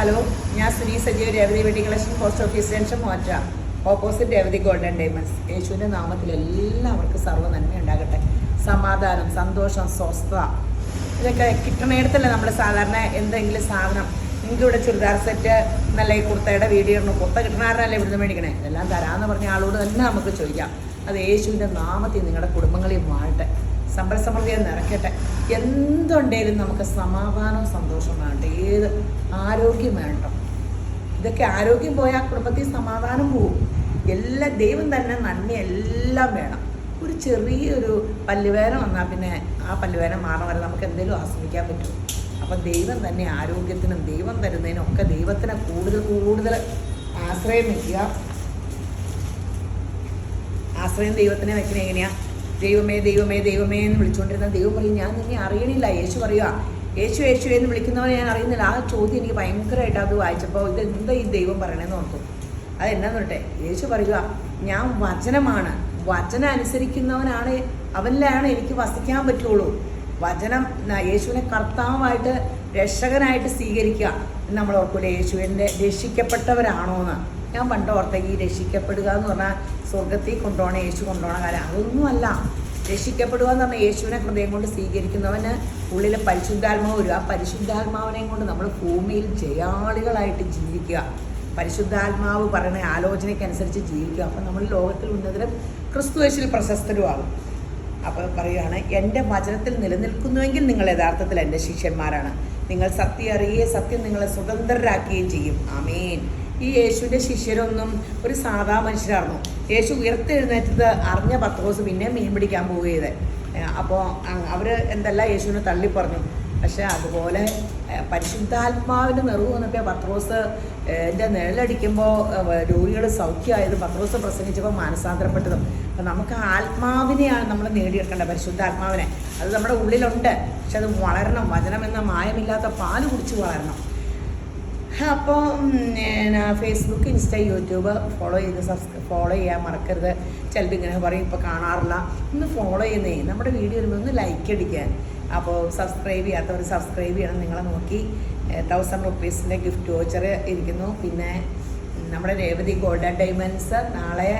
Hello, ഞാൻ Suni Sajeev, Revathi wedding collection, post office junction, മോറ്റ, opposite Revathi golden diamonds. യേശുവിൻ്റെ നാമത്തിൽ എല്ലാവർക്കും സർവ്വ നന്മ ഉണ്ടാകട്ടെ. സമാധാനം, സന്തോഷം, സ്വസ്ഥത ഇതൊക്കെ കിട്ടണയിടത്തല്ലേ നമ്മൾ സാധാരണ എന്തെങ്കിലും സാധനം. നിങ്ങൾക്ക് ഇവിടെ ചുരിദാർ സെറ്റ് നല്ല ഈ കുർത്തയുടെ വീഡിയോ ഇടണം, കുർത്ത കിട്ടണാരനല്ലേ ഇവിടുന്ന് മേടിക്കണേ, എല്ലാം തരാമെന്ന് പറഞ്ഞ ആളോട് തന്നെ നമുക്ക് ചോദിക്കാം. അത് യേശുവിൻ്റെ നാമത്തിൽ നിങ്ങളുടെ കുടുംബങ്ങളിൽ വാഴട്ടെ, സമ്പൽ സമൃദ്ധിയെ നിറയ്ക്കട്ടെ. എന്തുണ്ടെങ്കിലും നമുക്ക് സമാധാനവും സന്തോഷവും വേണ്ട, ഏത് ആരോഗ്യം വേണ്ട. ഇതൊക്കെ ആരോഗ്യം പോയാൽ കുടുംബത്തിൽ സമാധാനം പോവും. എല്ലാം ദൈവം തന്നെ നന്മയെല്ലാം വേണം. ഒരു ചെറിയൊരു പല്ലുവേദന വന്നാൽ പിന്നെ ആ പല്ലുവേദന മാറണം വരെ നമുക്ക് എന്തെങ്കിലും ആസ്വദിക്കാൻ പറ്റും. അപ്പം ദൈവം തന്നെ ആരോഗ്യത്തിനും ദൈവം തരുന്നതിനും ഒക്കെ ദൈവത്തിനെ കൂടുതൽ ആശ്രയം വയ്ക്കുക. ആശ്രയം ദൈവത്തിനെ വെക്കണേ എങ്ങനെയാ? ദൈവമേ ദൈവമേ ദൈവമേ എന്ന് വിളിച്ചുകൊണ്ടിരുന്ന ദൈവം പറയും, ഞാൻ നിന്നെ അറിയണില്ല. യേശു പറയുക, യേശു യേശു എന്ന് വിളിക്കുന്നവനെ ഞാൻ അറിയുന്നില്ല. ആ ചോദ്യം എനിക്ക് ഭയങ്കരമായിട്ട് അത് വായിച്ചപ്പോൾ ഇത് എന്താ ഈ ദൈവം പറയണേന്ന് ഓർത്തു. അതെന്നാന്ന് പറയട്ടെ, യേശു പറയുക, ഞാൻ വചനമാണ്, വചനം അനുസരിക്കുന്നവനാണ്, അവനിലാണ് എനിക്ക് വസിക്കാൻ പറ്റുള്ളൂ. വചനം യേശുവിനെ കർത്താവായിട്ട് രക്ഷകനായിട്ട് സ്വീകരിക്കുക. നമ്മൾ ഓർക്കൂലെ, യേശുവിൻ്റെ രക്ഷിക്കപ്പെട്ടവരാണോ എന്ന്. ഞാൻ പണ്ട് ഓർത്ത ഈ രക്ഷിക്കപ്പെടുക എന്ന് പറഞ്ഞാൽ സ്വർഗത്തിൽ കൊണ്ടുപോകണ യേശു കൊണ്ടുപോകണ കാര്യം, അതൊന്നുമല്ല. രക്ഷിക്കപ്പെടുക എന്ന് പറഞ്ഞാൽ യേശുവിനെ ഹൃദയം കൊണ്ട് സ്വീകരിക്കുന്നവന് ഉള്ളിലെ പരിശുദ്ധാത്മാവ് വരും. ആ പരിശുദ്ധാത്മാവിനെയും കൊണ്ട് നമ്മൾ ഭൂമിയിൽ ജയാളികളായിട്ട് ജീവിക്കുക. പരിശുദ്ധാത്മാവ് പറയുന്ന ആലോചനയ്ക്കനുസരിച്ച് ജീവിക്കുക. അപ്പം നമ്മൾ ലോകത്തിൽ ഉന്നതരും ക്രിസ്തുയേശുവിൽ പ്രശസ്തരുമാകും. അപ്പോൾ പറയുകയാണ്, എൻ്റെ വചനത്തിൽ നിലനിൽക്കുന്നുവെങ്കിൽ നിങ്ങൾ യഥാർത്ഥത്തിൽ എൻ്റെ ശിഷ്യന്മാരാണ്. നിങ്ങൾ സത്യം അറിയുകയും സത്യം നിങ്ങളെ സ്വതന്ത്രരാക്കുകയും ചെയ്യും. ആമേൻ. ഈ യേശുവിൻ്റെ ശിഷ്യരൊന്നും ഒരു സാധാ മനുഷ്യരായിരുന്നു. യേശു ഉയർത്തെഴുന്നേറ്റത് അറിഞ്ഞ പത്രോസ് പിന്നെ മീൻ പിടിക്കാൻ പോവുകയത്. അപ്പോൾ അവർ എന്തെല്ലാം യേശുവിനെ തള്ളിപ്പറഞ്ഞു. പക്ഷേ അതുപോലെ പരിശുദ്ധാത്മാവിൻ്റെ നിറവ് വന്നപ്പോൾ പത്രോസ് എൻ്റെ നിഴലടിക്കുമ്പോൾ രോഗികൾ സൗഖ്യമായത്, പത്രോസ് പ്രസംഗിച്ചപ്പോൾ മാനസാന്തരപ്പെട്ടതും. അപ്പം നമുക്ക് ആത്മാവിനെയാണ് നമ്മൾ നേടിയെടുക്കേണ്ടത്, പരിശുദ്ധാത്മാവിനെ. അത് നമ്മുടെ ഉള്ളിലുണ്ട്, പക്ഷെ അത് വളരണം. വചനം എന്ന മായമില്ലാത്ത പാല് കുടിച്ച് വളരണം. അപ്പോൾ ഫേസ്ബുക്ക്, ഇൻസ്റ്റ, യൂട്യൂബ് ഫോളോ ചെയ്യാൻ മറക്കരുത്. ചിലപ്പോൾ ഇങ്ങനെ പറയും ഇപ്പോൾ കാണാറില്ല, ഒന്ന് ഫോളോ ചെയ്യുന്നേ, നമ്മുടെ വീഡിയോ വരുമ്പോൾ ഒന്ന് ലൈക്ക് അടിക്കാൻ. അപ്പോൾ സബ്സ്ക്രൈബ് ചെയ്യാത്തവർ സബ്സ്ക്രൈബ് ചെയ്യണം. നിങ്ങളെ നോക്കി 1000 റുപ്പീസിൻ്റെ ഗിഫ്റ്റ് വോച്ചർ ഇരിക്കുന്നു. പിന്നെ നമ്മുടെ രേവതി ഗോൾഡൻ ഡയമണ്ട്സ് നാളെ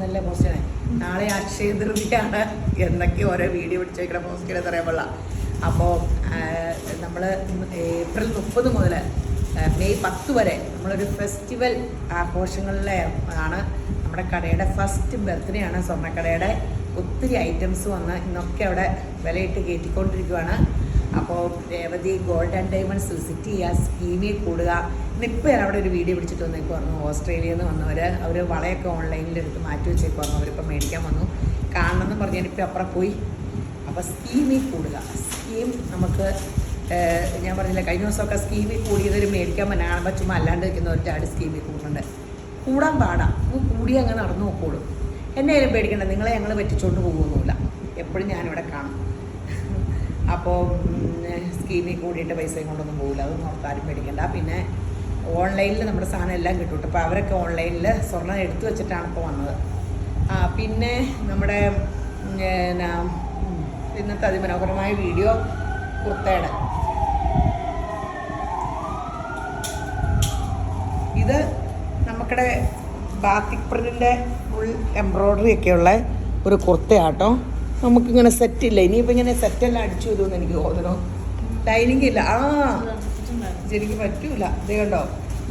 നല്ല പോസ്റ്റാണ്, നാളെ അക്ഷയ തൃതീയാണ് എന്നൊക്കെ ഓരോ വീഡിയോ പിടിച്ച് വയ്ക്കുന്ന പോസ്റ്റിൽ പറയാൻ പാടില്ല. അപ്പോൾ നമ്മൾ ഏപ്രിൽ 30 മുതൽ മെയ് 10 വരെ നമ്മളൊരു ഫെസ്റ്റിവൽ ആഘോഷങ്ങളിലെ ആണ്. നമ്മുടെ കടയുടെ ഫസ്റ്റ് ബർത്ത്ഡേ ആണ് സ്വർണ്ണക്കടയുടെ. ഒത്തിരി ഐറ്റംസ് വന്ന് ഇന്നൊക്കെ അവിടെ വിലയിട്ട് കയറ്റിക്കൊണ്ടിരിക്കുകയാണ്. അപ്പോൾ Revathi gold and diamonds visit ചെയ്യുക, സ്കീമിൽ കൂടുക. ഇന്നിപ്പോൾ ഞാൻ അവിടെ ഒരു വീഡിയോ പിടിച്ചിട്ട് വന്നേക്ക് പറഞ്ഞു, ഓസ്ട്രേലിയയിൽ നിന്ന് വന്നവർ, അവർ വളയൊക്കെ ഓൺലൈനിലെടുത്ത് മാറ്റി വെച്ചേക്ക് വന്നു. അവരിപ്പോൾ മേടിക്കാൻ വന്നു, കാണണമെന്ന് പറഞ്ഞ് ഞാനിപ്പോൾ അപ്പുറം പോയി. അപ്പോൾ സ്കീമിൽ കൂടുക. സ്കീം നമുക്ക് ഞാൻ പറഞ്ഞില്ല, കഴിഞ്ഞ ദിവസമൊക്കെ സ്കീമിൽ കൂടിയതൊരു മേടിക്കാൻ പറ്റാൻ കാണുമ്പോൾ ചുമ്മാ അല്ലാണ്ട് വയ്ക്കുന്ന ഒറ്റ സ്കീമിൽ കൂടുന്നുണ്ട്. കൂടാൻ പാടാം, കൂടി അങ്ങ് നടന്നു നോക്കോളും. എന്നെ ആരും പേടിക്കണ്ട, നിങ്ങളെ ഞങ്ങൾ പറ്റിച്ചുകൊണ്ട് പോകുമൊന്നുമില്ല, എപ്പോഴും ഞാനിവിടെ കാണും. അപ്പോൾ സ്കീമിൽ കൂടിയിട്ട് പൈസയും കൊണ്ടൊന്നും പോകില്ല, അതൊന്നും ഓർത്താരും പേടിക്കണ്ട. പിന്നെ ഓൺലൈനിൽ നമ്മുടെ സാധനം എല്ലാം കിട്ടും. അപ്പോൾ അവരൊക്കെ ഓൺലൈനിൽ സ്വർണ്ണം എടുത്തു വെച്ചിട്ടാണ് ഇപ്പോൾ വന്നത്. പിന്നെ നമ്മുടെ ഇന്നത്തെ അതിമനോഹരമായ വീഡിയോ കുർത്തയുടെ ഇത് നമുക്കിടെ ബാത്തിക് പ്രിന്റിൻ്റെ ഫുൾ എംബ്രോയ്ഡറി ഒക്കെയുള്ള ഒരു കുർത്തയാട്ടോ. നമുക്കിങ്ങനെ സെറ്റില്ല, ഇനിയിപ്പോൾ ഇങ്ങനെ സെറ്റെല്ലാം അടിച്ചു വരുമെന്ന് എനിക്ക് തോന്നുന്നു. ലൈനിങ് ഇല്ല, ശരിക്കും പറ്റൂല. ഇത് കണ്ടോ,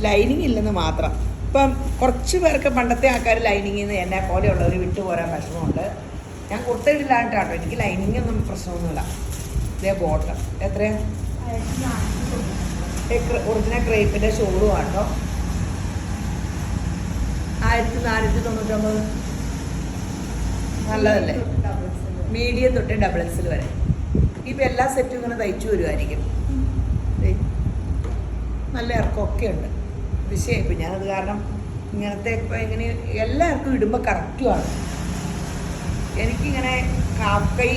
ലൈനിങ് ഇല്ലെന്ന് മാത്രം. ഇപ്പം കുറച്ച് പേർക്ക് പണ്ടത്തെ ആൾക്കാർ ലൈനിങ്ങിൽ നിന്ന് എന്നെ പോലെയുള്ളവർ വിട്ടുപോരാൻ വിഷമമുണ്ട്. ഞാൻ കുർത്ത ഇടില്ലാണ്ടാട്ടോ, എനിക്ക് ലൈനിങ് ഒന്നും പ്രശ്നമൊന്നുമില്ല. ഇതേ ബോട്ടം എത്രയാണ്? ഒറിജിനൽ ക്രേപ്പിൻ്റെ ഷോളും ആട്ടോ. 1499. നല്ലതല്ലേ? മീഡിയം തൊട്ട് ഡബിൾ എക്സൽ വരെ. ഇപ്പം എല്ലാ സെറ്റും ഇങ്ങനെ തയ്ച്ചു വരുമായിരിക്കും. നല്ല ഇറക്കമൊക്കെ ഉണ്ട്. വിഷയമായിപ്പോൾ ഞാനത് കാരണം ഇങ്ങനത്തെ ഇപ്പം ഇങ്ങനെ എല്ലാവർക്കും ഇടുമ്പോൾ കറക്റ്റുമാണ്. എനിക്കിങ്ങനെ ഹാഫ് കൈ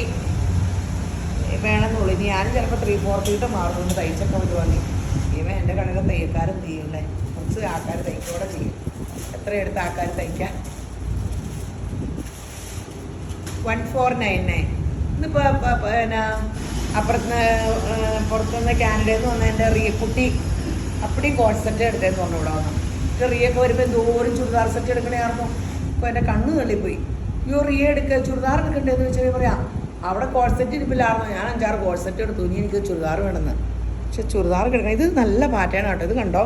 വേണമെന്നുള്ളൂ. ഇനി ഞാനും ചിലപ്പോൾ 3/4 മാറുന്നുണ്ട് തയ്ച്ചൊക്കെ വരുവാണെങ്കിൽ. ഇവൻ എൻ്റെ കടയുടെ തയ്യക്കാരും ചെയ്യണ്ടേ, കുറച്ച് ആൾക്കാർ തയ്ക്കോടെ ചെയ്യും. എത്രയെടുത്ത് ആൾക്കാർ തയ്ക്കാൻ? 1499. ഇന്നിപ്പോൾ പിന്നെ പുറത്തുനിന്ന് കാനഡയിൽ നിന്ന് വന്ന എൻ്റെ കുട്ടി അപ്പടി കോട്ട് സെറ്റ് എടുത്തേന്ന് പറഞ്ഞു ഇവിടെ വന്നു. റിയൊക്കെ വരുമ്പോൾ എന്തോരം ചുരിദാർ സെറ്റ് എടുക്കണേയായിരുന്നു. അപ്പോൾ എൻ്റെ കണ്ണ് തള്ളിപ്പോയി. റിയ എടുക്കുക ചുരിദാർ എടുക്കണ്ടേന്ന് വെച്ചാൽ പറയാം അവിടെ കോട്ട് സെറ്റ് ഇരിപ്പില്ലായിരുന്നു. ഞാൻ 5-6 കോട്ട് സെറ്റ് എടുത്തു. ഇനി എനിക്ക് ചുരിദാർ വേണമെന്ന്. പക്ഷെ ചുരിദാർ കിടക്കണം. ഇത് നല്ല പാറ്റേൺ ആട്ടോ. ഇത് കണ്ടോ,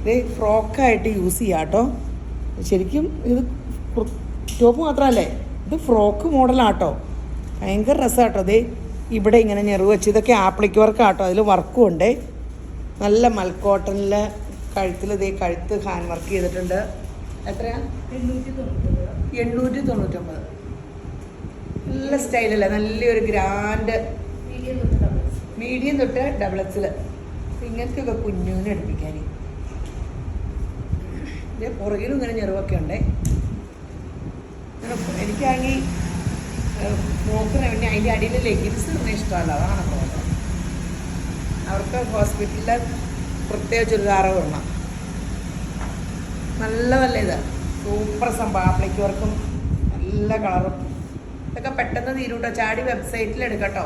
ഇത് ഫ്രോക്കായിട്ട് യൂസ് ചെയ്യാം കേട്ടോ. ശരിക്കും ഇത് ടോപ്പ് മാത്രമല്ലേ, ഇത് ഫ്രോക്ക് മോഡലാട്ടോ. ഭയങ്കര രസമാട്ടോ. അതേ ഇവിടെ ഇങ്ങനെ ഞെറിവ് വെച്ച് ഇതൊക്കെ ആപ്ലിക് വർക്കാട്ടോ. അതിൽ വർക്കും ഉണ്ട്. നല്ല മൽക്കോട്ടനിൽ കഴുത്തിൽ ഇതേ കഴുത്ത് ഹാൻഡ് വർക്ക് ചെയ്തിട്ടുണ്ട്. എത്രയാണ്? 899. നല്ല സ്റ്റൈലല്ലേ, നല്ലൊരു ഗ്രാൻഡ് മീഡിയം തൊട്ട് ഡബിൾ എക്സിൽ. ഇങ്ങനത്തെയൊക്കെ കുഞ്ഞുവിനെ എടുപ്പിക്കാൻ. ഇതേ പുറകിലും ഇങ്ങനെ ഞെറിവൊക്കെ ഉണ്ടേ. എനിക്കാണെങ്കിൽ ഫ്രോക്കിന് വേണ്ടി അതിൻ്റെ അടിയിൽ ലെഗിൻസ് ഇടുന്ന ഇഷ്ടമല്ല. അതാണ് പ്രോബ്ലം. അവർക്ക് ഹോസ്പിറ്റലിൽ പ്രത്യേക ചുരിദാറ് വേണം. നല്ലതല്ലേ ഇത്, സൂപ്പർ സംഭവം. ആപ്ലിക് വർക്കും നല്ല കളറും. ഇതൊക്കെ പെട്ടെന്ന് തീരൂട്ടോ. ചാടി വെബ്സൈറ്റിൽ എടുക്കട്ടോ.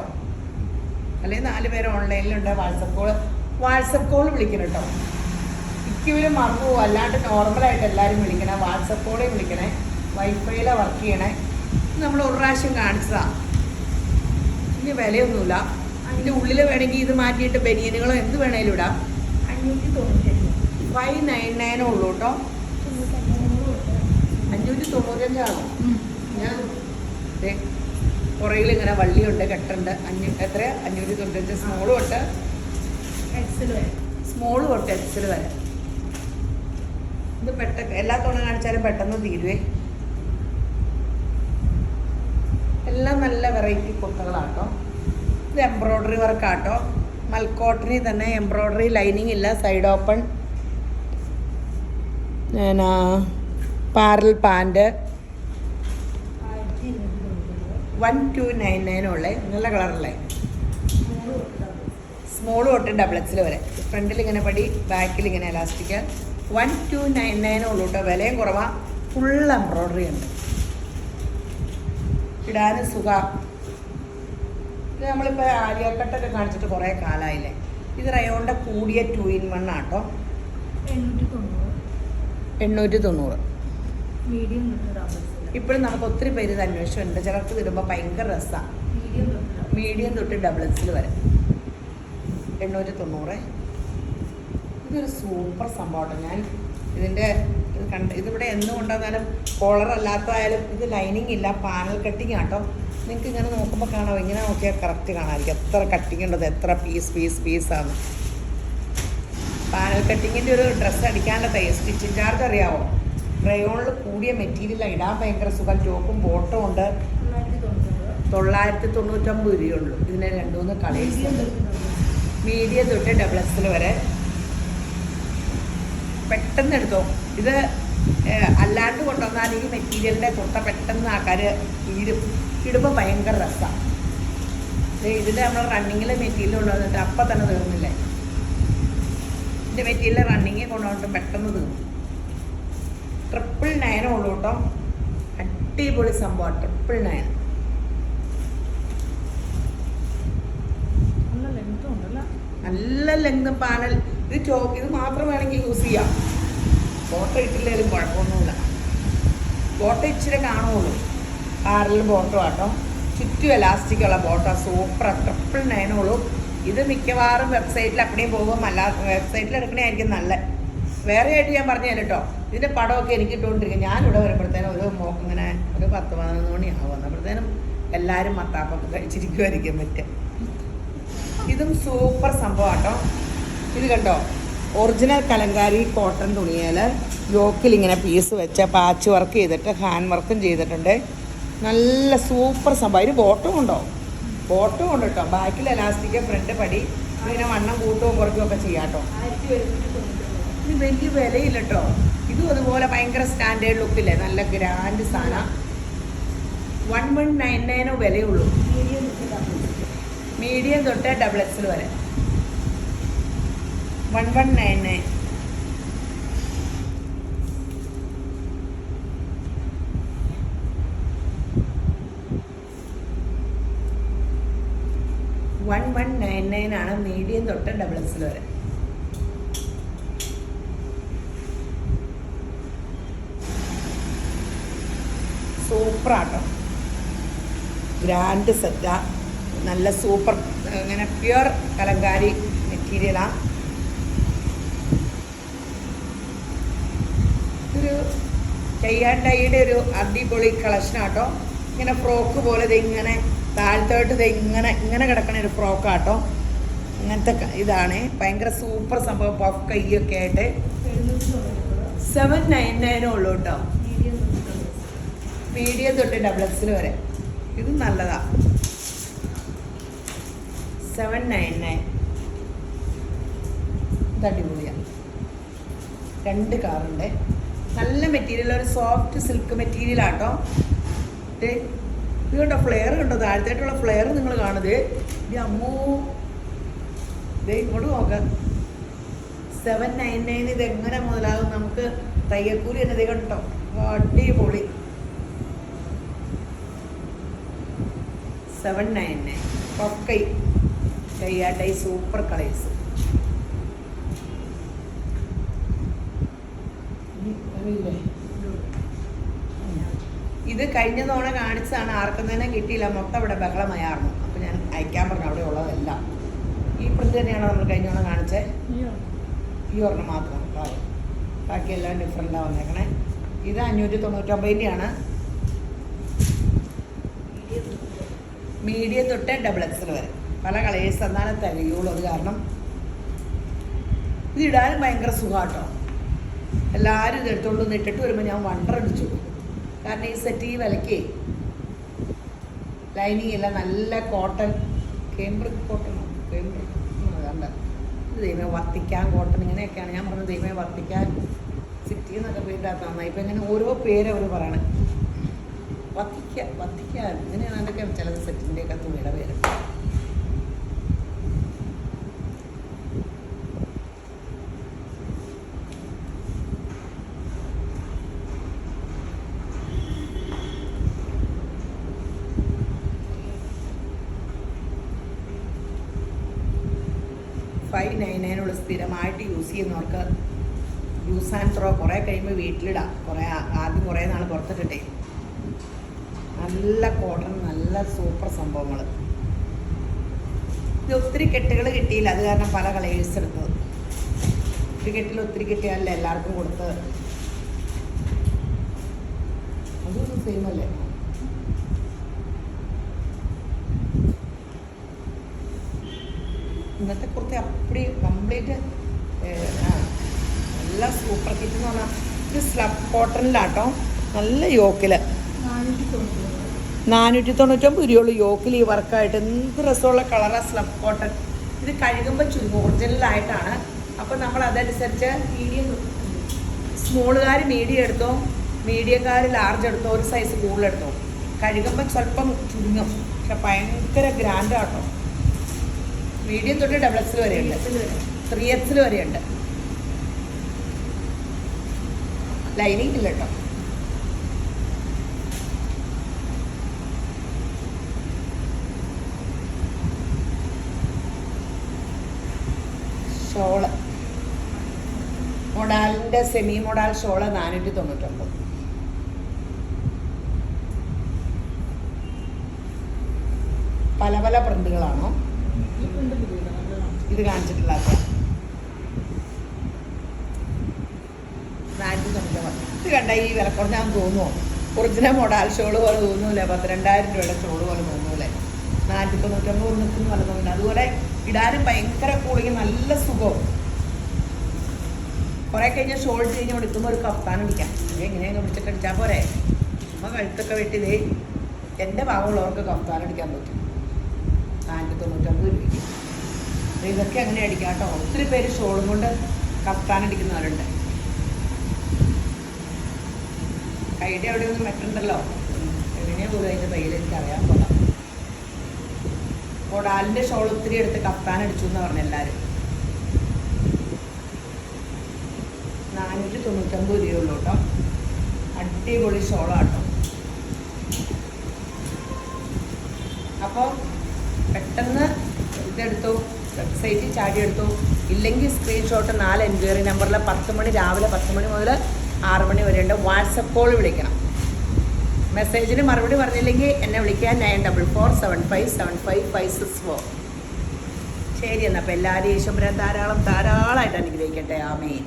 അല്ലെങ്കിൽ 4 പേര് ഓൺലൈനിലുണ്ട്. വാട്സപ്പ് കോൾ വിളിക്കണം കേട്ടോ. മിക്കവരും മറന്നു പോകും. അല്ലാണ്ട് നോർമലായിട്ട് എല്ലാവരും വിളിക്കണേ. വാട്സപ്പ് കോളേ വിളിക്കണേ. വൈഫൈയിലാണ് വർക്ക് ചെയ്യണേ. നമ്മൾ ഒരു പ്രാവശ്യം കാണിച്ചതാണ്. ഇനി വിലയൊന്നുമില്ല. അതിൻ്റെ ഉള്ളിൽ വേണമെങ്കിൽ ഇത് മാറ്റിയിട്ട് ബനിയനുകളോ എന്ത് വേണേലും ഇടാം. 599 ഉള്ളൂ കേട്ടോ. 595 ഞാൻ പുറകിൽ ഇങ്ങനെ വള്ളിയുണ്ട്, കെട്ടുണ്ട്. എത്ര? 595. സ്മോള് തൊട്ട് എക്സൽ വരെ. ഇത് എല്ലാ തവണ കാണിച്ചാലും പെട്ടെന്ന് തീരുവേ. എല്ലാം നല്ല വെറൈറ്റി കുർത്തകളാട്ടോ. ഇത് എംബ്രോയ്ഡറി വർക്കാട്ടോ. മൽക്കോട്ടനിൽ തന്നെ എംബ്രോയ്ഡറി, ലൈനിങ് ഇല്ല, സൈഡ് ഓപ്പൺ, പാരൽ പാൻറ്. 1299 ഉള്ളേ. നല്ല കളറല്ലേ. സ്മോൾ തൊട്ട് ഡബിൾ എക്സിൽ വരെ. ഫ്രണ്ടിൽ ഇങ്ങനെ പടി, ബാക്കിൽ ഇങ്ങനെ എലാസ്റ്റിക്. 1299 ഉള്ളൂ കേട്ടോ. വിലയും കുറവാണ്. ഫുൾ എംബ്രോയ്ഡറി ഉണ്ട്. ഇടാനും സുഖം. ഇത് നമ്മളിപ്പോൾ ആലിയക്കട്ടൊക്കെ കാണിച്ചിട്ട് കുറേ കാലമായില്ലേ. ഇത് റയോണിൻ്റെ കൂടിയ 2-in-1 ആട്ടോ. 890. ഇപ്പോഴും നമുക്ക് ഒത്തിരി പേര് ഇത് അന്വേഷിച്ചുണ്ട്. ചിലർക്ക് ഇടുമ്പോൾ ഭയങ്കര രസമാണ്. മീഡിയം തൊട്ട് ഡബിൾ എക്സിൽ വരെ 890. ഇതൊരു സൂപ്പർ സംഭവമാണ്. ഞാൻ ഇതിൻ്റെ ഇതിവിടെ എന്ന് കൊണ്ടുവന്നാലും കോളർ അല്ലാത്തതായാലും ഇത് ലൈനിങ് ഇല്ല, പാനൽ കട്ടിങ് ആട്ടോ. നിങ്ങൾക്ക് ഇങ്ങനെ നോക്കുമ്പോൾ കാണാം. ഇങ്ങനെ നോക്കിയാൽ കറക്റ്റ് കാണാമായിരിക്കും എത്ര കട്ടിങ് ഉണ്ടത്, എത്ര പീസാണ്. പാനൽ കട്ടിങ്ങിൻ്റെ ഒരു ഡ്രസ്സ് അടിക്കാനുള്ള സ്റ്റിച്ചിങ് ചാർജ് അറിയാമോ? റയോണിൽ കൂടിയ മെറ്റീരിയലാണ്. ഇടാൻ ഭയങ്കര സുഖം. ടോപ്പും ബോട്ടും ഉണ്ട്. 999 രൂപയുള്ളൂ. ഇതിന് 2-3 കളേഴ്സ് ഉണ്ട്. മീഡിയം തൊട്ട് ഡബിൾ എക്സിൽ വരെ. പെട്ടെന്ന് എടുത്തോ. ഇത് അല്ലാണ്ട് കൊണ്ടുവന്നാൽ ഈ മെറ്റീരിയലിൻ്റെ കുർത്ത പെട്ടെന്ന് ആൾക്കാർ ഇടുമ്പോൾ ഭയങ്കര രസമാണ്. ഇതിൻ്റെ നമ്മൾ റണ്ണിങ്ങിലെ മെറ്റീരിയൽ കൊണ്ടുവന്നിട്ട് അപ്പം തന്നെ തീർന്നില്ലേ. ഇതിൻ്റെ മെറ്റീരിയൽ റണ്ണിങ്ങിൽ കൊണ്ടുവന്നിട്ട് പെട്ടെന്ന് തീർന്നു. 999 ഉള്ളൂ കേട്ടോ. അടിപൊളി സംഭവം. 999. നല്ല ലെങ്തും പാനൽ. ഇത് മാത്രം വേണമെങ്കിൽ യൂസ് ചെയ്യാം. ബോട്ടം ഇട്ടില്ലേലും കുഴപ്പമൊന്നുമില്ല. ബോട്ടം ഇച്ചിരി കാണുള്ളൂ. പാരലിൽ ബോട്ടം ആട്ടോ. ചുറ്റും എലാസ്റ്റിക്കുള്ള ബോട്ടം. സൂപ്പർ. 999 ഉള്ളൂ. ഇത് മിക്കവാറും വെബ്സൈറ്റിൽ അപ്പടിയും പോകും. അല്ലാതെ വെബ്സൈറ്റിൽ എടുക്കണമായിരിക്കും നല്ല. വേറെ ആയിട്ട് ഞാൻ പറഞ്ഞു തരാം കേട്ടോ. ഇതിൻ്റെ പടമൊക്കെ എനിക്ക് ഇട്ടുകൊണ്ടിരിക്കും. ഞാനിവിടെ വരുമ്പോഴത്തേനും ഇങ്ങനെ ഒരു 10-11 മണിയാവും. വന്നപ്പോഴത്തേനും എല്ലാവരും മത്താപ്പൊക്കെ കഴിച്ചിരിക്കുമായിരിക്കും പറ്റും. ഇതും സൂപ്പർ സംഭവം കേട്ടോ. ഇത് കണ്ടോ, ഒറിജിനൽ കലങ്കാരി കോട്ടൺ തുണിയിൽ യോക്കിൽ ഇങ്ങനെ പീസ് വെച്ച് പാച്ച് വർക്ക് ചെയ്തിട്ട് ഹാൻഡ് വർക്കും ചെയ്തിട്ടുണ്ട്. നല്ല സൂപ്പർ സംഭവം. ഇതിന് ബോട്ടം ഉണ്ടോ? ബോട്ടം ഉണ്ട് കേട്ടോ. ബാക്കിൽ എലാസ്റ്റിക്, ഫ്രണ്ട് പടി. ഇങ്ങനെ വണ്ണം കൂട്ടുകയും കുറയ്ക്കുകയൊക്കെ ചെയ്യാം കേട്ടോ. ഇത് വലിയ വിലയില്ല കേട്ടോ. ഇതും അതുപോലെ ഭയങ്കര സ്റ്റാൻഡേർഡ് ലുക്കില്ലേ, നല്ല ഗ്രാൻഡ് സാധനം. 1199 വിലയുള്ളൂ. മീഡിയം തൊട്ട് ഡബിൾ എക്സിൽ വരെ 1199. 1199 ആണ്, മീഡിയം തൊട്ട് ഡബിൾ എക്സൽ വരെ. സൂപ്പറാട്ടോ, ഗ്രാൻഡ് സെറ്റാ, നല്ല സൂപ്പർ, ഇങ്ങനെ പ്യുർ കലങ്കാരി മെറ്റീരിയലാണ്. ഒരു ടൈയുടെ ഒരു അടിപൊളി കളക്ഷനാട്ടോ. ഇങ്ങനെ ഫ്രോക്ക് പോലെ ഇത് ഇങ്ങനെ താഴത്തോട്ട് ഇത് ഇങ്ങനെ കിടക്കണ ഒരു ഫ്രോക്കാട്ടോ. അങ്ങനത്തെ ഇതാണ്, ഭയങ്കര സൂപ്പർ സംഭവം. പഫ് കൈയൊക്കെ ആയിട്ട് 799 ഉള്ളൂ കേട്ടോ, മീഡിയം തൊട്ട് ഡബിൾ എക്സിൽ വരെ. ഇത് നല്ലതാ, 799. ഇത് അടിപൊളിയാണ്. 2 കളറുണ്ട്, നല്ല മെറ്റീരിയൽ, ഒരു സോഫ്റ്റ് സിൽക്ക് മെറ്റീരിയലാട്ടോ. ഇത് കണ്ടോ, ഫ്ലെയർ കണ്ടോ, താഴത്തായിട്ടുള്ള ഫ്ലെയർ നിങ്ങൾ കാണുന്നത്. ഇത് അമ്മോ, ഇത് ഇങ്ങോട്ട് നോക്കാം. 799. ഇത് എങ്ങനെ മുതലാകും നമുക്ക്? തയ്യൽക്കൂലി തന്നെ ഇത് കണ്ടോ, അടിപൊളി. 799 ഒക്കെ കൈയാട്ടൈ സൂപ്പർ കളേഴ്സ്. ഇത് കഴിഞ്ഞ തവണ കാണിച്ചതാണ്, ആർക്കും തന്നെ കിട്ടിയില്ല, മൊത്തം ഇവിടെ ബഹളമായിരുന്നു. അപ്പം ഞാൻ അയക്കാൻ പറഞ്ഞു അവിടെ ഉള്ളതെല്ലാം. ഈ പ്രിന്റ് തന്നെയാണോ നമ്മൾ കഴിഞ്ഞ തവണ കാണിച്ചത്? ഈ ഒരെണ്ണം മാത്രം, ബാക്കിയെല്ലാം ഡിഫറെൻ്റാണ് വന്നേക്കണേ. ഇത് 599 മീഡിയം തൊട്ട് ഡബിൾ എക്സൽ വരെ. പല കളേഴ്സ് എന്നാലും തികയുള്ളൂ. അത് കാരണം ഇത് ഇടാനും ഭയങ്കര സുഖമാട്ടോ. എല്ലാവരും ഇത് എടുത്തുകൊണ്ട് വന്ന് ഇട്ടിട്ട് വരുമ്പോൾ ഞാൻ വണ്ടർ അടിച്ചു. കാരണം ഈ സെറ്റ് ഈ വിലയ്ക്ക് ലൈനിങ് ഇല്ല, നല്ല കോട്ടൺ, കേംബ്രിക് കോട്ടണോ, കേംബ്രിക് അതല്ല, ഇത് ദൈവമേ വർത്തിക്കാൻ കോട്ടൺ, ഇങ്ങനെയൊക്കെയാണ് ഞാൻ പറഞ്ഞത്. ദൈവമേ വർത്തിക്കാൻ സിറ്റി എന്നൊക്കെ പേരിടാത്ത നന്നായി. ഇപ്പം ഇങ്ങനെ ഓരോ പേരവർ പറയണേ, വത്തിക്കാൻ ഇങ്ങനെയാണ് അതൊക്കെ ചില സെറ്റിൻ്റെയൊക്കെ തുണിയുടെ പേര്. $599 സ്ഥിരമായിട്ട് യൂസ് ചെയ്യുന്നവർക്ക് യൂസ് ആൻഡ് ത്രോ, കുറേ കഴിയുമ്പോൾ വീട്ടിലിടാം. ആദ്യം കുറേ നാൾ പുറത്തിട്ടിട്ടേ. നല്ല കോട്ടൺ, നല്ല സൂപ്പർ സംഭവങ്ങൾ. ഇത് ഒത്തിരി കെട്ടുകൾ കിട്ടിയില്ല, അത് കാരണം പല കളേഴ്സ് എടുത്തത്. ഒരു കെട്ടിൽ ഒത്തിരി കിട്ടിയാലല്ലേ എല്ലാവർക്കും കൊടുത്തത്. അതൊന്നും സെയിം അല്ലേ? ഇന്നത്തെ കുർത്തി അപ്പടി കംപ്ലീറ്റ് നല്ല സൂപ്പർ കിറ്റ് എന്ന് പറഞ്ഞാൽ ഇത് സ്ലബ് കോട്ടണിലാട്ടോ. നല്ല യോക്കിൽ 499 രൂപയുള്ള യോക്കിൽ ഈ വർക്കായിട്ട്. എന്ത് രസമുള്ള കളറാണ് സ്ലബ് കോട്ടൺ. ഇത് കഴുകുമ്പോൾ ചുരുങ്ങും, ഒറിജിനലായിട്ടാണ്. അപ്പോൾ നമ്മൾ അതനുസരിച്ച് സ്മോളുകാർ മീഡിയം എടുത്തോ, മീഡിയംകാർ ലാർജ് എടുത്തോ, ഒരു സൈസ് കൂടുതലെടുത്തോ. കഴുകുമ്പോൾ സ്വല്പം ചുരുങ്ങും, പക്ഷെ ഭയങ്കര ഗ്രാൻഡാട്ടോ. മീഡിയം തൊട്ട് ഡബിൾ എക്സൽ വരെയുണ്ട്, 3XL വരെയുണ്ട്. ലൈനിങ് ഇല്ല കേട്ടോ. ഷോള് മൊഡാലിൻ്റെ സെമി മൊഡാൽ ഷോള് 499. പല പല പ്രിന്റുകളാണോ ഇത് കാണിച്ചിട്ടില്ല? 499. ഇത് കണ്ട ഈ വില കുറഞ്ഞാന്ന് തോന്നുമോ? ഒറിജിനൽ മൊഡാൽ ഷോള് പോലെ തോന്നൂലേ? 12,000 രൂപയുടെ ഷോള് പോലെ തോന്നൂലേ? 499 നിൽക്കുന്ന പോലെ തോന്നില്ല. അതുപോലെ ഇടാനും ഭയങ്കര കൂളിങ്, നല്ല സുഖവും. കുറേ കഴിഞ്ഞാൽ ഷോൾ കഴിഞ്ഞ് കൊടുക്കുമ്പോൾ ഒരു കഫ്താൻ അടിക്കാം. എങ്ങനെയൊക്കെ പിടിച്ചിട്ട് അടിച്ചാൽ പോരെ? നമ്മൾ കഴുത്തൊക്കെ വെട്ടിതേ എൻ്റെ ഭാഗമുള്ളവർക്ക് കഫ്താൻ അടിക്കാൻ പറ്റും. 499 രൂപയ്ക്ക്. ഇതൊക്കെ അങ്ങനെ അടിക്കാം കേട്ടോ. ഒത്തിരി പേര് ഷോളും കൊണ്ട് കഫ്താൻ അടിക്കുന്നവരുണ്ട്. കൈയുടെ അവിടെ ഒന്നും വെട്ടുണ്ടല്ലോ, എങ്ങനെയാ പോലും അതിൻ്റെ തയ്യൽ എനിക്ക് അറിയാൻ കൊള്ളാം. കൊടാലിൻ്റെ ഷോൾ ഒത്തിരി എടുത്ത് കഫ്താൻ അടിച്ചു എന്ന് പറഞ്ഞു എല്ലാവരും. 499 രൂപയുള്ളൂ കേട്ടോ. അടിപൊളി ഷോളാട്ടോ. അപ്പോൾ പെട്ടെന്ന് ഇതെടുത്തു, വെബ്സൈറ്റിൽ ചാടി എടുത്തു. ഇല്ലെങ്കിൽ സ്ക്രീൻഷോട്ട് 4 എൻക്വയറി നമ്പറിൽ 10 മണി രാവിലെ 10 മണി മുതൽ 6 മണി വരെയുണ്ട്. വാട്സപ്പ് കോൾ വിളിക്കണം. മെസ്സേജിന് മറുപടി പറഞ്ഞില്ലെങ്കിൽ എന്നെ വിളിക്കാൻ 9447575564. ശരി എന്നാൽ അപ്പോൾ എല്ലാവരും യേശുമ്പരാൻ ധാരാളമായിട്ട് അനുഗ്രഹിക്കട്ടെ. ആമേൻ.